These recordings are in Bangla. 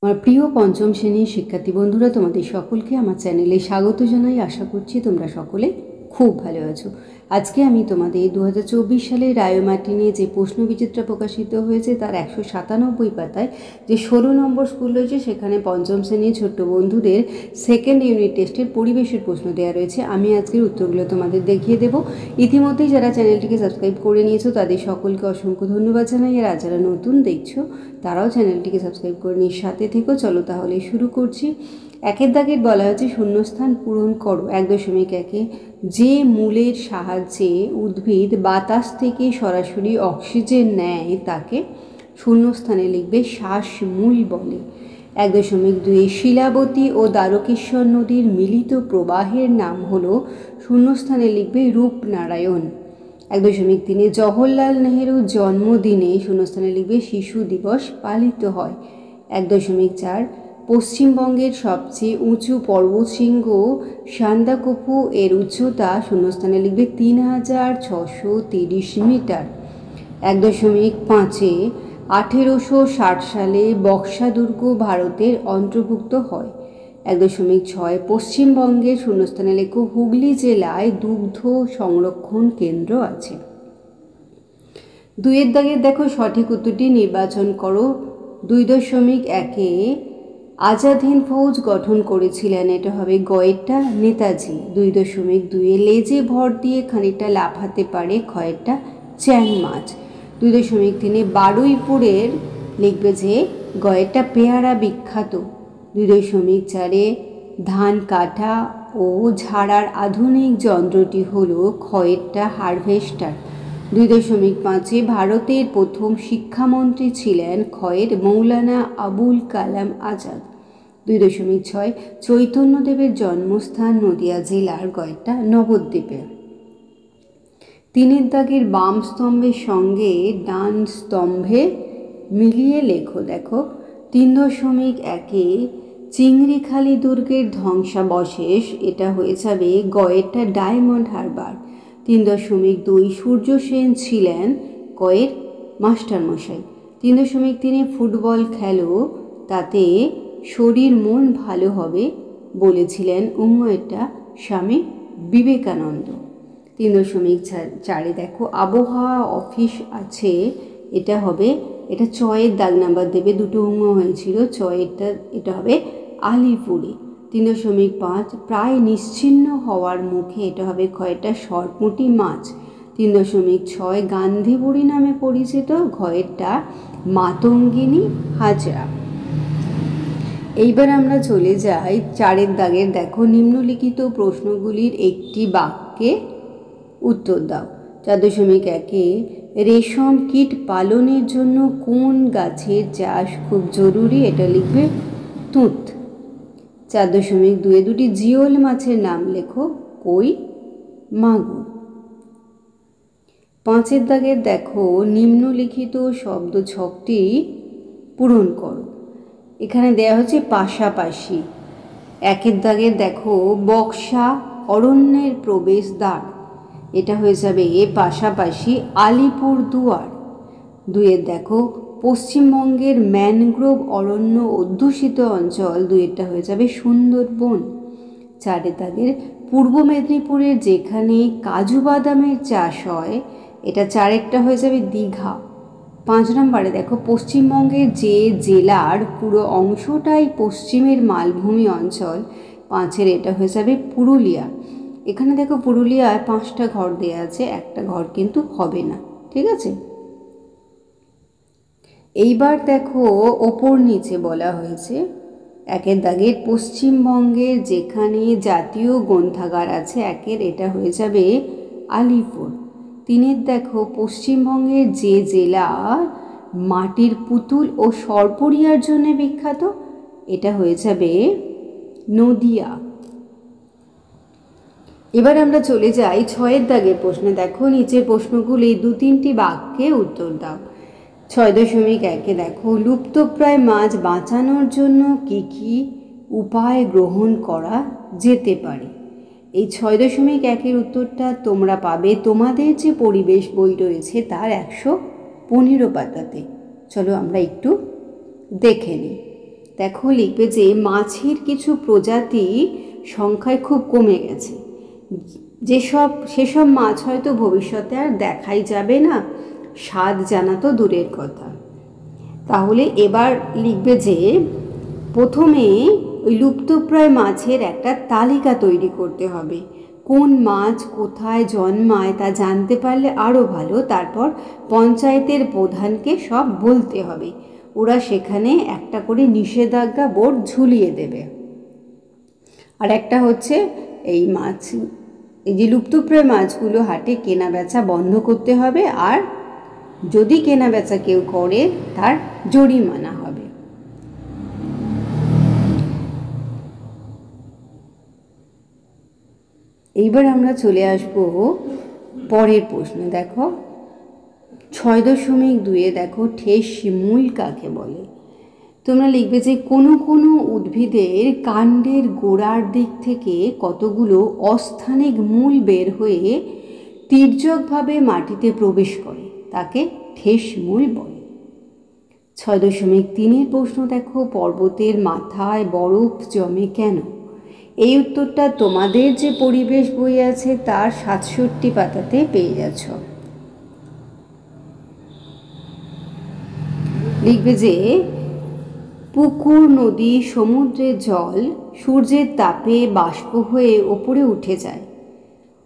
আমার প্রিয় পঞ্চম শ্রেণীর শিক্ষার্থী বন্ধুরা, তোমাদের সকলকে আমার চ্যানেলে স্বাগত জানাই। আশা করছি তোমরা সকলে খুব ভালো আছো। আজকে আমি তোমাদের 2024 সালের রায়োমার্টিনে যে প্রশ্নবিচিত্রা প্রকাশিত হয়েছে তার 197 পাতায় যে 16 নম্বর স্কুল রয়েছে সেখানে পঞ্চম শ্রেণীর ছোট্ট বন্ধুদের সেকেন্ড ইউনিট টেস্টের পরিবেশের প্রশ্ন দেওয়া রয়েছে। আমি আজকের উত্তরগুলো তোমাদের দেখিয়ে দেব। ইতিমধ্যেই যারা চ্যানেলটিকে সাবস্ক্রাইব করে নিয়েছো তাদের সকলকে অসংখ্য ধন্যবাদ জানাই। আর যারা নতুন দেখছো তারাও চ্যানেলটিকে সাবস্ক্রাইব করে নিয়ে সাথে থেকো। চলো তাহলে শুরু করছি। একের দাগের বলা হচ্ছে শূন্যস্থান পূরণ করো। 1.1 যে মূলের সাহায্যে উদ্ভিদ বাতাস থেকে সরাসরি অক্সিজেন নেয় তাকে শূন্যস্থানে লিখবে শ্বাসমূল বলে। 1.2 শিলাবতী ও দ্বারকেশ্বর নদীর মিলিত প্রবাহের নাম হলো শূন্যস্থানে লিখবে রূপনারায়ণ। 1.3 জওহরলাল নেহেরুর জন্মদিনে শূন্যস্থানে লিখবে শিশু দিবস পালিত হয়। 1.4 পশ্চিমবঙ্গের সবচেয়ে উঁচু পর্বতশৃঙ্গ সান্দাকফু এর উচ্চতা শূন্যস্থানে লিখবে 3630 মিটার। 1.5 1860 সালে বক্সা দুর্গ ভারতের অন্তর্ভুক্ত হয়। 1.6 পশ্চিমবঙ্গের শূন্যস্থানে লেখো হুগলি জেলায় দুগ্ধ সংরক্ষণ কেন্দ্র আছে। 2 দাগের দেখো সঠিক উত্তরটি নির্বাচন করো। 2.1 আজাদ হিন্দ ফৌজ গঠন করেছিলেন, এটা হবে গয়েরটা নেতাজি। 2.2 লেজে ভর দিয়ে খানিকটা লাফাতে পারে, খয়েরটা চ্যাং মাছ। 2.3 বারুইপুরের লিখবে যে গয়েরটা পেয়ারা বিখ্যাত। 2.4 ধান কাটা ও ঝাড়ার আধুনিক যন্ত্রটি হলো খয়েরটা হারভেস্টার। 2.5 ভারতের প্রথম শিক্ষামন্ত্রী ছিলেন খয়ের মৌলানা আবুল কালাম আজাদ। 2.6 চৈতন্যদেবের জন্মস্থান নদিয়া জেলার গয়েরটা নবদ্বীপে। 3 দাগের বাম স্তম্ভের সঙ্গে ডান স্তম্ভে মিলিয়ে লেখো। দেখো 3.1 চিংড়িখালি দুর্গের ধ্বংসাবশেষ, এটা হয়ে যাবে গয়েরটা ডায়মন্ড হারবার। 3.2 সূর্য সেন ছিলেন কয়ের মাস্টারমশাই। 3.3 ফুটবল খেলো, তাতে শরীর মন ভালো হবে বলেছিলেন উঙ্গয়েরটা স্বামী বিবেকানন্দ। 3.4 দেখো আবহাওয়া অফিস আছে, এটা হবে, এটা চয়ের দাগ নাম্বার দেবে, দুটো উঙ্গ হয়েছিল চয়েরটা, এটা হবে আলিপুরে। 3.5 প্রায় নিশ্চিহ্ন হওয়ার মুখে, এটা হবে খয়েরটা সরপুঁটি মাছ। 3.6 গান্ধী বুড়ি নামে পরিচিত ঘয়েরটা মাতঙ্গিনী হাজরা। এইবার আমরা চলে যাই 4 দাগের দেখো নিম্নলিখিত প্রশ্নগুলির একটি বাক্যে উত্তর দাও। 4.1 রেশম কীট পালনের জন্য কোন গাছের চাষ খুব জরুরি, এটা লিখবে তুঁত। 4.2 দুটি জিওল মাছের নাম লেখো, কই, মাগুর। 5 দাগের দেখো নিম্নলিখিত শব্দ ছকটি পূরণ করো। এখানে দেয়া হচ্ছে পাশাপাশি। 1 দাগের দেখো বক্সা অরণ্যের প্রবেশদ্বার, এটা হয়ে যাবে পাশাপাশি আলিপুরদুয়ার। 2 দেখো পশ্চিমবঙ্গের ম্যানগ্রোভ অরণ্য অধ্যুষিত অঞ্চল, 2টা হয়ে যাবে সুন্দরবন। 4 দাগের পূর্ব মেদিনীপুরের যেখানে কাজু বাদামের চাষ হয়, এটা 4টা হয়ে যাবে দীঘা। 5 নম্বরে দেখো পশ্চিমবঙ্গের যে জেলার পুরো অংশটাই পশ্চিমের মালভূমি অঞ্চল, 5 এটা হয়ে যাবে পুরুলিয়া। এখানে দেখো পুরুলিয়ায় 5টা ঘর দেওয়া আছে, একটা ঘর কিন্তু হবে না, ঠিক আছে। এইবার দেখো ওপর নিচে বলা হয়েছে। 1 দাগের পশ্চিমবঙ্গের যেখানে জাতীয় গ্রন্থাগার আছে, 1 এটা হয়ে যাবে আলিপুর। 3 দেখো পশ্চিমবঙ্গের যে জেলা মাটির পুতুল ও সরপুরিয়ার জন্য বিখ্যাত, এটা হয়ে যাবে নদিয়া। এবার আমরা চলে যাই 6 দাগের প্রশ্নে। দেখো নিচের প্রশ্নগুলি 2-3টি বাক্যে উত্তর দাও। 6.1 দেখো লুপ্তপ্রায় মাছ বাঁচানোর জন্য কী কী উপায় গ্রহণ করা যেতে পারে। এই 6.1 উত্তরটা তোমরা পাবে তোমাদের যে পরিবেশ বই রয়েছে তার 115 পাতাতে। চলো আমরা একটু দেখে নিই। দেখো লিখবে যে মাছের কিছু প্রজাতি সংখ্যায় খুব কমে গেছে, সেসব মাছ হয়তো ভবিষ্যতে আর দেখাই যাবে না, স্বাদ জানা তো দূরের কথা। তাহলে এবার লিখবে যে প্রথমে ওই লুপ্তপ্রায় মাছের একটা তালিকা তৈরি করতে হবে, কোন মাছ কোথায় জন্মায় তা জানতে পারলে আরও ভালো। তারপর পঞ্চায়েতের প্রধানকে সব বলতে হবে, ওরা সেখানে একটা করে নিষেধাজ্ঞা বোর্ড ঝুলিয়ে দেবে। আর একটা হচ্ছে এই যে লুপ্তপ্রায় মাছগুলো হাটে কেনা বেচা বন্ধ করতে হবে, আর যদি কেনা বেচা কেউ করে তার জরিমানা হবে। এইবার আমরা চলে আসব পরের প্রশ্নে। দেখো 6.2 দেখো ঠেস মূল কাকে বলে। তোমরা লিখবে যে কোনো কোনো উদ্ভিদের কাণ্ডের গোড়ার দিক থেকে কতগুলো অস্থানিক মূল বের হয়ে তির্যকভাবে মাটিতে প্রবেশ করে, তাকে ঠেস মূল বলে। 6.3 প্রশ্ন দেখো পর্বতের মাথায় বরফ জমে কেন। এই উত্তরটা তোমাদের যে পরিবেশ বই আছে তার 67 পাতাতে পেয়ে যাচ্ছ। লিখবে যে পুকুর নদী সমুদ্রের জল সূর্যের তাপে বাষ্প হয়ে ওপরে উঠে যায়,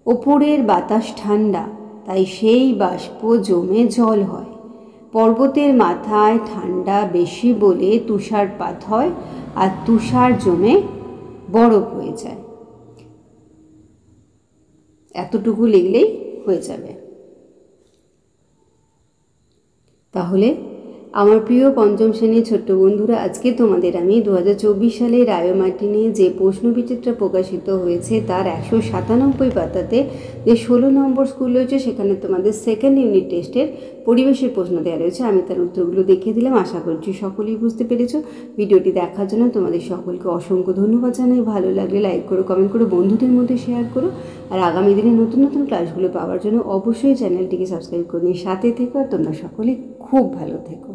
ওপরের বাতাস ঠান্ডা, তাই সেই বাষ্প জমে জল হয়। পর্বতের মাথায় ঠান্ডা বেশি বলে তুষারপাত হয়, আর তুষার জমে বরফ হয়ে যায়। এতটুকু লিখলেই হয়ে যাবে। তাহলে আমার প্রিয় পঞ্চম শ্রেণীর ছোট্ট বন্ধুরা, আজকে তোমাদের আমি 2024 সালে রায়োমার্টিনে যে প্রশ্নবিচিত্র প্রকাশিত হয়েছে তার 197 পাতাতে যে 16 নম্বর স্কুল রয়েছে সেখানে তোমাদের সেকেন্ড ইউনিট টেস্টের পরিবেশের প্রশ্ন দেওয়া রয়েছে, আমি তার উত্তরগুলো দেখিয়ে দিলাম। আশা করছি সকলেই বুঝতে পেরেছো। ভিডিওটি দেখার জন্য তোমাদের সকলকে অসংখ্য ধন্যবাদ জানাই। ভালো লাগলে লাইক করো, কমেন্ট করো, বন্ধুদের মধ্যে শেয়ার করো। আর আগামী দিনে নতুন নতুন ক্লাসগুলো পাওয়ার জন্য অবশ্যই চ্যানেলটিকে সাবস্ক্রাইব করে নিয়ে সাথে থেকো। আর তোমরা সকলে খুব ভালো থেকো।